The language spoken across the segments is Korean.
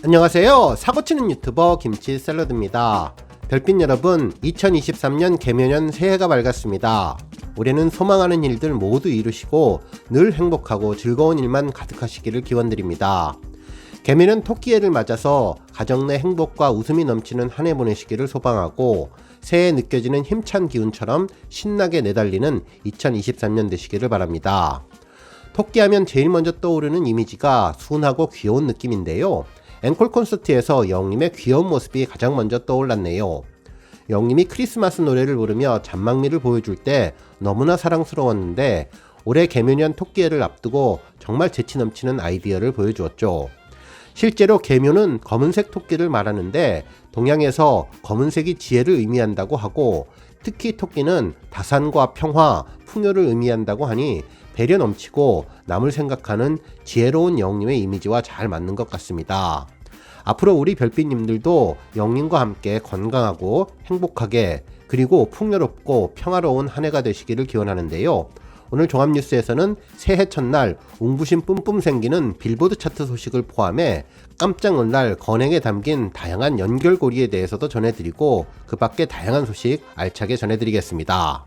안녕하세요. 사고치는 유튜버 김치샐러드입니다. 별빛 여러분, 2023년 개묘년 새해가 밝았습니다. 올해는 소망하는 일들 모두 이루시고 늘 행복하고 즐거운 일만 가득하시기를 기원드립니다. 개묘년 토끼해를 맞아서 가정 내 행복과 웃음이 넘치는 한 해 보내시기를 소망하고, 새해에 느껴지는 힘찬 기운처럼 신나게 내달리는 2023년 되시기를 바랍니다. 토끼하면 제일 먼저 떠오르는 이미지가 순하고 귀여운 느낌인데요. 앵콜 콘서트에서 영님의 귀여운 모습이 가장 먼저 떠올랐네요. 영님이 크리스마스 노래를 부르며 잔망미를 보여줄 때 너무나 사랑스러웠는데, 올해 개묘년 토끼해를 앞두고 정말 재치 넘치는 아이디어를 보여주었죠. 실제로 개묘는 검은색 토끼를 말하는데, 동양에서 검은색이 지혜를 의미한다고 하고, 특히 토끼는 다산과 평화, 풍요를 의미한다고 하니 배려 넘치고 남을 생각하는 지혜로운 영님의 이미지와 잘 맞는 것 같습니다. 앞으로 우리 별빛님들도 영님과 함께 건강하고 행복하게, 그리고 풍요롭고 평화로운 한 해가 되시기를 기원하는데요. 오늘 종합뉴스에서는 새해 첫날 웅부심 뿜뿜 생기는 빌보드 차트 소식을 포함해 깜짝 놀랄 건행에 담긴 다양한 연결고리에 대해서도 전해드리고, 그 밖에 다양한 소식 알차게 전해드리겠습니다.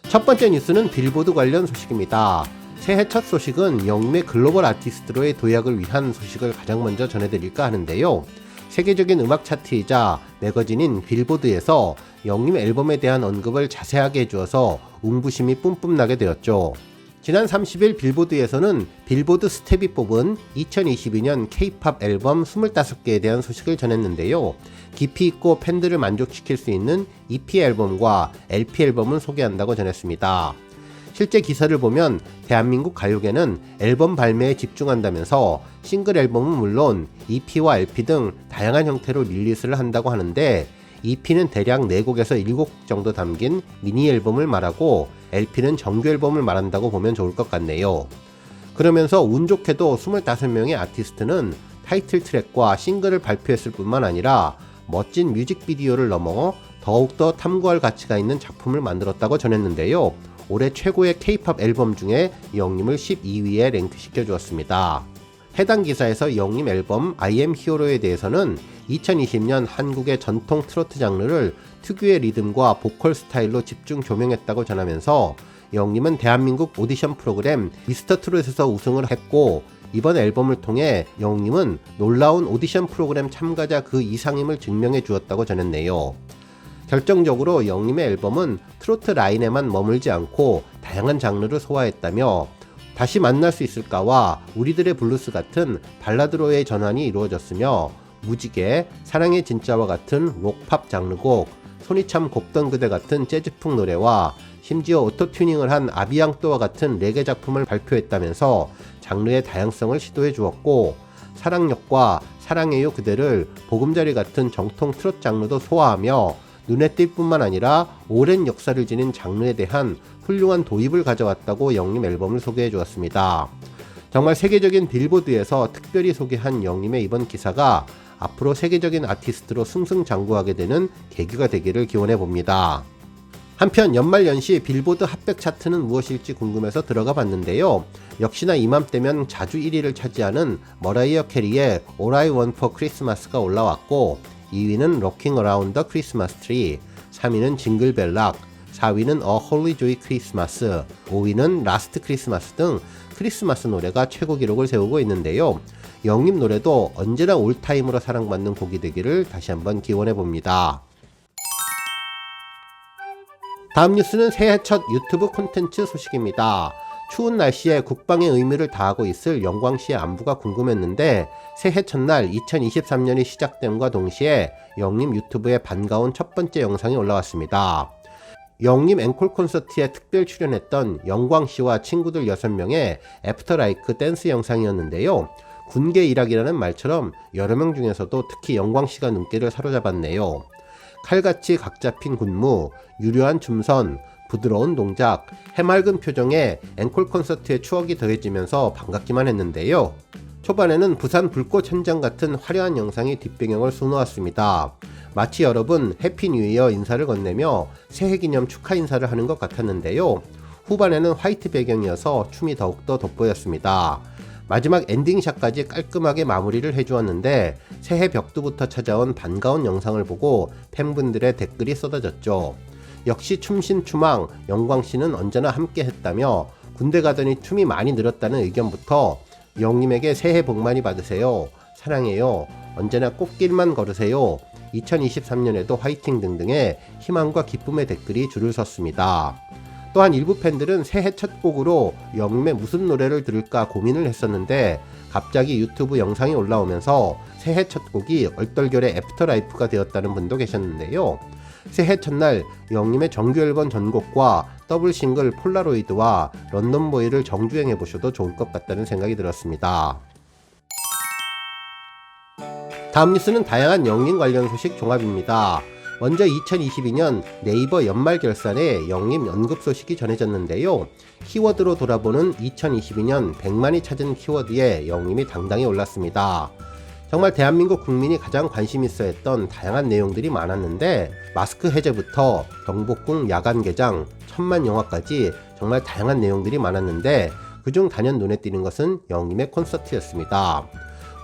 첫 번째 뉴스는 빌보드 관련 소식입니다. 새해 첫 소식은 영님의 글로벌 아티스트로의 도약을 위한 소식을 가장 먼저 전해드릴까 하는데요. 세계적인 음악 차트이자 매거진인 빌보드에서 영님 앨범에 대한 언급을 자세하게 해주어서 웅부심이 뿜뿜 나게 되었죠. 지난 30일 빌보드에서는 빌보드 스텝이 뽑은 2022년 K-POP 앨범 25개에 대한 소식을 전했는데요. 깊이 있고 팬들을 만족시킬 수 있는 EP 앨범과 LP 앨범을 소개한다고 전했습니다. 실제 기사를 보면 대한민국 가요계는 앨범 발매에 집중한다면서 싱글 앨범은 물론 EP와 LP 등 다양한 형태로 릴리스를 한다고 하는데, EP는 대략 4곡에서 7곡 정도 담긴 미니 앨범을 말하고, LP는 정규 앨범을 말한다고 보면 좋을 것 같네요. 그러면서 운 좋게도 25명의 아티스트는 타이틀 트랙과 싱글을 발표했을 뿐만 아니라 멋진 뮤직비디오를 넘어 더욱더 탐구할 가치가 있는 작품을 만들었다고 전했는데요. 올해 최고의 K-POP 앨범 중에 영님을 12위에 랭크시켜 주었습니다. 해당 기사에서 영님 앨범 I am Hero에 대해서는 2020년 한국의 전통 트로트 장르를 특유의 리듬과 보컬 스타일로 집중 조명했다고 전하면서, 영님은 대한민국 오디션 프로그램 미스터 트롯에서 우승을 했고, 이번 앨범을 통해 영님은 놀라운 오디션 프로그램 참가자 그 이상임을 증명해 주었다고 전했네요. 결정적으로 영님의 앨범은 트로트 라인에만 머물지 않고 다양한 장르를 소화했다며, 다시 만날 수 있을까와 우리들의 블루스 같은 발라드로의 전환이 이루어졌으며, 무지개, 사랑의 진짜와 같은 록팝 장르곡, 손이 참 곱던 그대 같은 재즈풍 노래와 심지어 오토튜닝을 한 아비앙또와 같은 레게 작품을 발표했다면서 장르의 다양성을 시도해 주었고, 사랑역과 사랑해요 그대를 보금자리 같은 정통 트롯 장르도 소화하며 눈에 띌 뿐만 아니라 오랜 역사를 지닌 장르에 대한 훌륭한 도입을 가져왔다고 영님 앨범을 소개해 주었습니다. 정말 세계적인 빌보드에서 특별히 소개한 영님의 이번 기사가 앞으로 세계적인 아티스트로 승승장구하게 되는 계기가 되기를 기원해 봅니다. 한편 연말연시 빌보드 핫백 차트는 무엇일지 궁금해서 들어가 봤는데요. 역시나 이맘때면 자주 1위를 차지하는 머라이어 캐리의 All I Want for Christmas가 올라왔고, 2위는 Rocking Around the Christmas Tree, 3위는 징글벨 락, 4위는 A Holy Joy Christmas, 5위는 Last Christmas 등 크리스마스 노래가 최고 기록을 세우고 있는데요. 영님 노래도 언제나 올타임으로 사랑받는 곡이 되기를 다시 한번 기원해 봅니다. 다음 뉴스는 새해 첫 유튜브 콘텐츠 소식입니다. 추운 날씨에 국방의 의미를 다하고 있을 영광시의 안부가 궁금했는데, 새해 첫날 2023년이 시작됨과 동시에 영님 유튜브에 반가운 첫 번째 영상이 올라왔습니다. 영님 앵콜 콘서트에 특별 출연했던 영광씨와 친구들 6명의 애프터라이크 댄스 영상이었는데요. 군계 일학이라는 말처럼 여러 명 중에서도 특히 영광씨가 눈길을 사로잡았네요. 칼같이 각 잡힌 군무, 유려한 춤선, 부드러운 동작, 해맑은 표정에 앵콜 콘서트의 추억이 더해지면서 반갑기만 했는데요. 초반에는 부산 불꽃 현장 같은 화려한 영상이 뒷배경을 수놓았습니다. 마치 여러분 해피 뉴 이어 인사를 건네며 새해 기념 축하 인사를 하는 것 같았는데요. 후반에는 화이트 배경이어서 춤이 더욱더 돋보였습니다. 마지막 엔딩샷까지 깔끔하게 마무리를 해주었는데 새해 벽두부터 찾아온 반가운 영상을 보고 팬분들의 댓글이 쏟아졌죠. 역시 춤신추망 영광씨는 언제나 함께 했다며 군대 가더니 춤이 많이 늘었다는 의견부터 영님에게 새해 복 많이 받으세요. 사랑해요. 언제나 꽃길만 걸으세요. 2023년에도 화이팅 등등의 희망과 기쁨의 댓글이 줄을 섰습니다. 또한 일부 팬들은 새해 첫 곡으로 영님의 무슨 노래를 들을까 고민을 했었는데 갑자기 유튜브 영상이 올라오면서 새해 첫 곡이 얼떨결에 애프터라이프가 되었다는 분도 계셨는데요. 새해 첫날 영님의 정규 앨범 전곡과 더블 싱글 폴라로이드와 런던보이를 정주행해 보셔도 좋을 것 같다는 생각이 들었습니다. 다음 뉴스는 다양한 영님 관련 소식 종합입니다. 먼저 2022년 네이버 연말 결산에 영님 연급 소식이 전해졌는데요. 키워드로 돌아보는 2022년 100만이 찾은 키워드에 영님이 당당히 올랐습니다. 정말 대한민국 국민이 가장 관심 있어 했던 다양한 내용들이 많았는데 마스크 해제부터 경복궁 야간 개장, 1000만 영화까지 정말 다양한 내용들이 많았는데 그중 단연 눈에 띄는 것은 영님의 콘서트였습니다.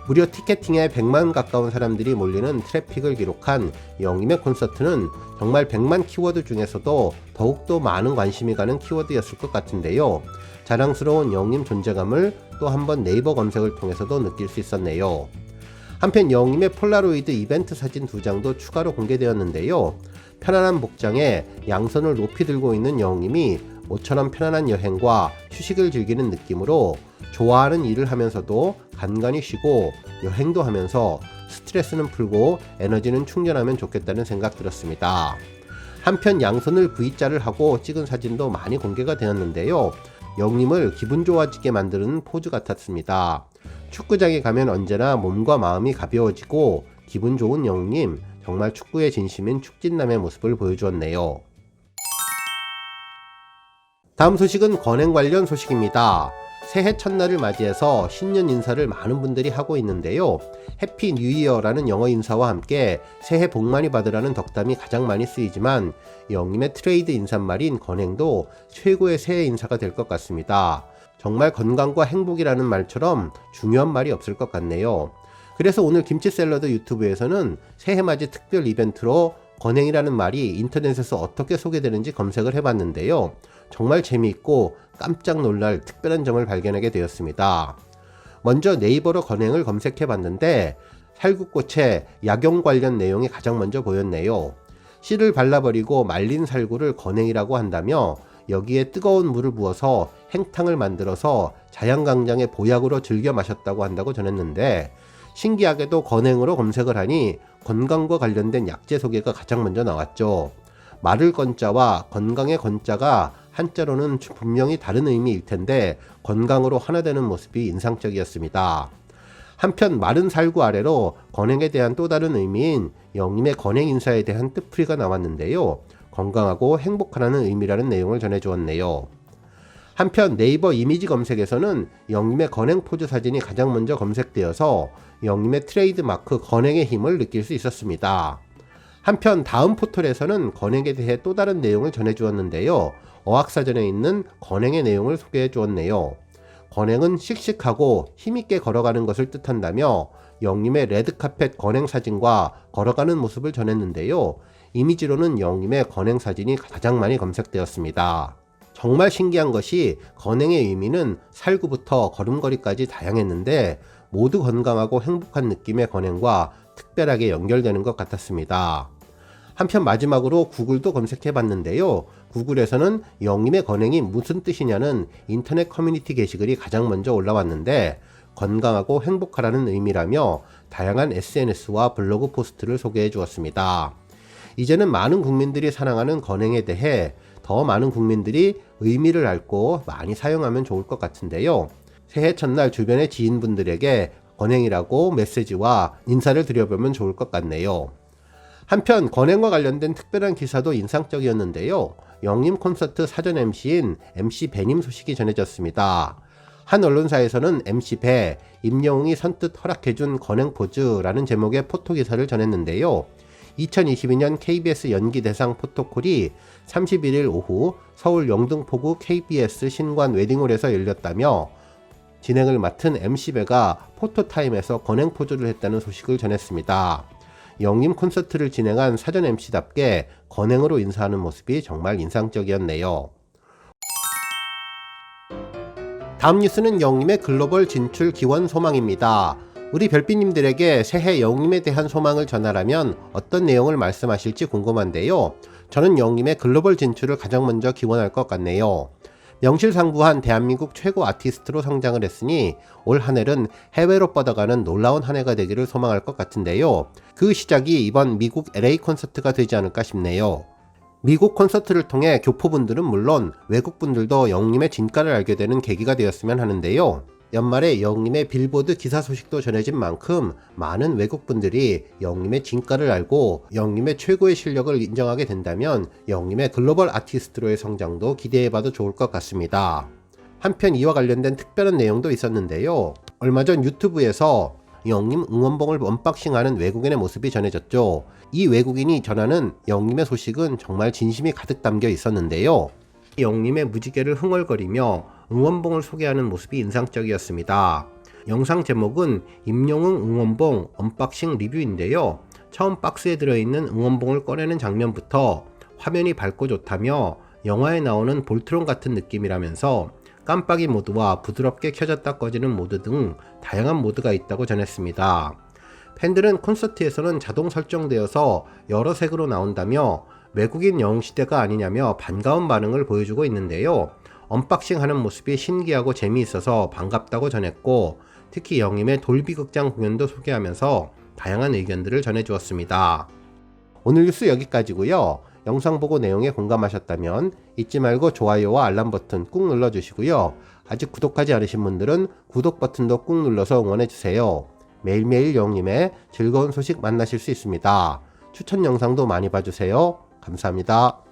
무려 티켓팅에 100만 가까운 사람들이 몰리는 트래픽을 기록한 영님의 콘서트는 정말 100만 키워드 중에서도 더욱더 많은 관심이 가는 키워드였을 것 같은데요. 자랑스러운 영님 존재감을 또 한번 네이버 검색을 통해서도 느낄 수 있었네요. 한편 영님의 폴라로이드 이벤트 사진 2장도 추가로 공개되었는데요. 편안한 복장에 양손을 높이 들고 있는 영님이 모처럼 편안한 여행과 휴식을 즐기는 느낌으로 좋아하는 일을 하면서도 간간히 쉬고 여행도 하면서 스트레스는 풀고 에너지는 충전하면 좋겠다는 생각 들었습니다. 한편 양손을 V자를 하고 찍은 사진도 많이 공개가 되었는데요. 영님을 기분 좋아지게 만드는 포즈 같았습니다. 축구장에 가면 언제나 몸과 마음이 가벼워지고 기분 좋은 영님, 정말 축구의 진심인 축진남의 모습을 보여주었네요. 다음 소식은 건행 관련 소식입니다. 새해 첫날을 맞이해서 신년 인사를 많은 분들이 하고 있는데요. 해피 뉴 이어라는 영어 인사와 함께 새해 복 많이 받으라는 덕담이 가장 많이 쓰이지만 영님의 트레이드 인사말인 건행도 최고의 새해 인사가 될 것 같습니다. 정말 건강과 행복이라는 말처럼 중요한 말이 없을 것 같네요. 그래서 오늘 김치샐러드 유튜브에서는 새해맞이 특별 이벤트로 건행이라는 말이 인터넷에서 어떻게 소개되는지 검색을 해봤는데요. 정말 재미있고 깜짝 놀랄 특별한 점을 발견하게 되었습니다. 먼저 네이버로 건행을 검색해봤는데 살구꽃에 약용 관련 내용이 가장 먼저 보였네요. 씨를 발라버리고 말린 살구를 건행이라고 한다며 여기에 뜨거운 물을 부어서 행탕을 만들어서 자양강장의 보약으로 즐겨 마셨다고 한다고 전했는데 신기하게도 건행으로 검색을 하니 건강과 관련된 약재 소개가 가장 먼저 나왔죠. 마를 건자와 건강의 건자가 한자로는 분명히 다른 의미일 텐데 건강으로 하나 되는 모습이 인상적이었습니다. 한편 마른 살구 아래로 건행에 대한 또 다른 의미인 영님의 건행 인사에 대한 뜻풀이가 나왔는데요. 건강하고 행복하라는 의미라는 내용을 전해주었네요. 한편 네이버 이미지 검색에서는 영님의 건행 포즈 사진이 가장 먼저 검색되어서 영님의 트레이드 마크 건행의 힘을 느낄 수 있었습니다. 한편 다음 포털에서는 건행에 대해 또 다른 내용을 전해주었는데요. 어학사전에 있는 건행의 내용을 소개해 주었네요. 건행은 씩씩하고 힘있게 걸어가는 것을 뜻한다며 영님의 레드카펫 건행 사진과 걸어가는 모습을 전했는데요. 이미지로는 영님의 건행 사진이 가장 많이 검색되었습니다. 정말 신기한 것이 건행의 의미는 살구부터 걸음걸이까지 다양했는데 모두 건강하고 행복한 느낌의 건행과 특별하게 연결되는 것 같았습니다. 한편 마지막으로 구글도 검색해봤는데요. 구글에서는 영님의 건행이 무슨 뜻이냐는 인터넷 커뮤니티 게시글이 가장 먼저 올라왔는데 건강하고 행복하라는 의미라며 다양한 SNS와 블로그 포스트를 소개해 주었습니다. 이제는 많은 국민들이 사랑하는 건행에 대해 더 많은 국민들이 의미를 알고 많이 사용하면 좋을 것 같은데요. 새해 첫날 주변의 지인분들에게 건행이라고 메시지와 인사를 드려보면 좋을 것 같네요. 한편 건행과 관련된 특별한 기사도 인상적이었는데요. 영님 콘서트 사전 MC인 MC 배님 소식이 전해졌습니다. 한 언론사에서는 MC 배, 임영웅이 선뜻 허락해준 건행 포즈라는 제목의 포토기사를 전했는데요. 2022년 KBS 연기대상 포토콜이 31일 오후 서울 영등포구 KBS 신관 웨딩홀에서 열렸다며 진행을 맡은 MC배가 포토타임에서 건행 포즈를 했다는 소식을 전했습니다. 영림 콘서트를 진행한 사전 MC답게 건행으로 인사하는 모습이 정말 인상적이었네요. 다음 뉴스는 영림의 글로벌 진출 기원 소망입니다. 우리 별빛님들에게 새해 영림에 대한 소망을 전하라면 어떤 내용을 말씀하실지 궁금한데요. 저는 영림의 글로벌 진출을 가장 먼저 기원할 것 같네요. 명실상부한 대한민국 최고 아티스트로 성장을 했으니 올 한 해는 해외로 뻗어가는 놀라운 한 해가 되기를 소망할 것 같은데요. 그 시작이 이번 미국 LA 콘서트가 되지 않을까 싶네요. 미국 콘서트를 통해 교포분들은 물론 외국분들도 영림의 진가를 알게 되는 계기가 되었으면 하는데요. 연말에 영림의 빌보드 기사 소식도 전해진 만큼 많은 외국분들이 영림의 진가를 알고 영림의 최고의 실력을 인정하게 된다면 영림의 글로벌 아티스트로의 성장도 기대해봐도 좋을 것 같습니다. 한편 이와 관련된 특별한 내용도 있었는데요. 얼마 전 유튜브에서 영림 응원봉을 언박싱하는 외국인의 모습이 전해졌죠. 이 외국인이 전하는 영림의 소식은 정말 진심이 가득 담겨 있었는데요. 영림의 무지개를 흥얼거리며 응원봉을 소개하는 모습이 인상적이었습니다. 영상 제목은 임영웅 응원봉 언박싱 리뷰인데요. 처음 박스에 들어있는 응원봉을 꺼내는 장면부터 화면이 밝고 좋다며 영화에 나오는 볼트론 같은 느낌이라면서 깜빡이 모드와 부드럽게 켜졌다 꺼지는 모드 등 다양한 모드가 있다고 전했습니다. 팬들은 콘서트에서는 자동 설정되어서 여러 색으로 나온다며 외국인 영웅시대가 아니냐며 반가운 반응을 보여주고 있는데요. 언박싱하는 모습이 신기하고 재미있어서 반갑다고 전했고 특히 영림의 돌비 극장 공연도 소개하면서 다양한 의견들을 전해주었습니다. 오늘 뉴스 여기까지고요. 영상 보고 내용에 공감하셨다면 잊지 말고 좋아요와 알람 버튼 꾹 눌러주시고요. 아직 구독하지 않으신 분들은 구독 버튼도 꾹 눌러서 응원해주세요. 매일매일 영림의 즐거운 소식 만나실 수 있습니다. 추천 영상도 많이 봐주세요. 감사합니다.